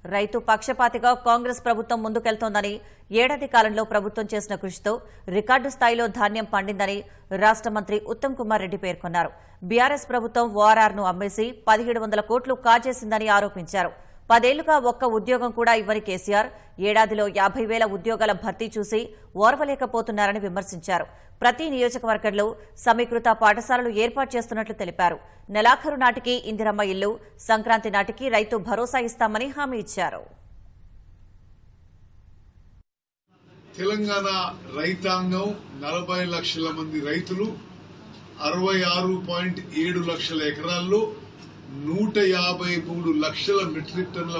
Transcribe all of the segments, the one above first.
రైతు పక్షపాతిగా కాంగ్రెస్ ప్రభుత్వం ముందుకెళ్తోందని, ఏడాది కాలంలో ప్రభుత్వం చేసిన కృషితో రికార్డు స్థాయిలో ధాన్యం పండిందని రాష్ట్ర మంత్రి ఉత్తమ్ కుమార్ రెడ్డి పేర్కొన్నారు. బీఆర్ఎస్ ప్రభుత్వం ఓఆర్ఆర్ను అమ్మేసి 1700 కోట్లు కాజేసిందని ఆరోపించారు. 10 ఏళ్లుగా ఒక్క ఉద్యోగం కూడా ఇవ్వని కేసీఆర్ ఏడాదిలో 50,000 ఉద్యోగాల భర్తీ చూసి ఓర్వలేకపోతున్నారని విమర్శించారు. ప్రతి నియోజకవర్గంలో సమీకృత పాఠశాలలు ఏర్పాటు చేస్తున్నట్లు తెలిపారు. నెలాఖరు నాటికి ఇందిరమ్మ ఇల్లు, సంక్రాంతి నాటికి రైతు భరోసా ఇస్తామని హామీ ఇచ్చారు. తెలంగాణ రైతాంగం 40 లక్షల మంది రైతులు 66.7 లక్షల ఎకరాల్లో 153 లక్షల మెట్రిక్ టన్నుల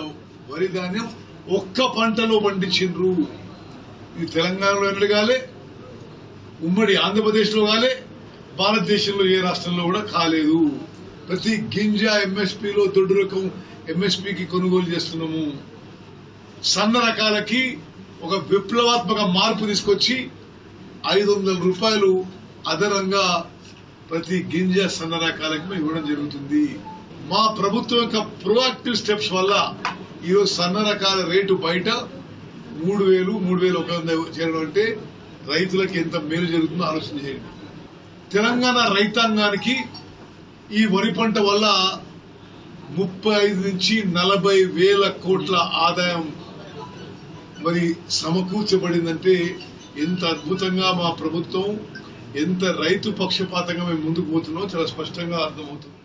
వరి ధాన్యం ఒక్క పంటలో పండించిండ్రు. ఇది తెలంగాణలో ఎన్నడగాలే, ఉమ్మడి ఆంధ్రప్రదేశ్లో కాలే, భారతదేశంలో ఏ రాష్ట్రంలో కూడా కాలేదు. ప్రతి గింజ ఎంఎస్పీలో దొడ్డు రకం ఎంఎస్పీకి కొనుగోలు చేస్తున్నాము. సన్న రకాలకి ఒక విప్లవాత్మక మార్పు తీసుకొచ్చి 500 రూపాయలు అదనంగా ప్రతి గింజ సన్న రకాలకి మేము ఇవ్వడం జరుగుతుంది. మా ప్రభుత్వం యొక్క ప్రోయాక్టివ్ స్టెప్స్ వల్ల ఈరోజు సన్న రకాల రేటు బయట 3,100 చేరడం అంటే రైతులకు ఎంత మేలు జరుగుతుందో ఆలోచన చేయండి. తెలంగాణ రైతాంగానికి ఈ వరి పంట వల్ల 35 నుంచి 40 వేల కోట్ల ఆదాయం మరి సమకూర్చబడిందంటే ఎంత అద్భుతంగా మా ప్రభుత్వం, ఎంత రైతు పక్షపాతంగా మేము ముందుకు పోతున్నామో చాలా స్పష్టంగా అర్థమవుతుంది.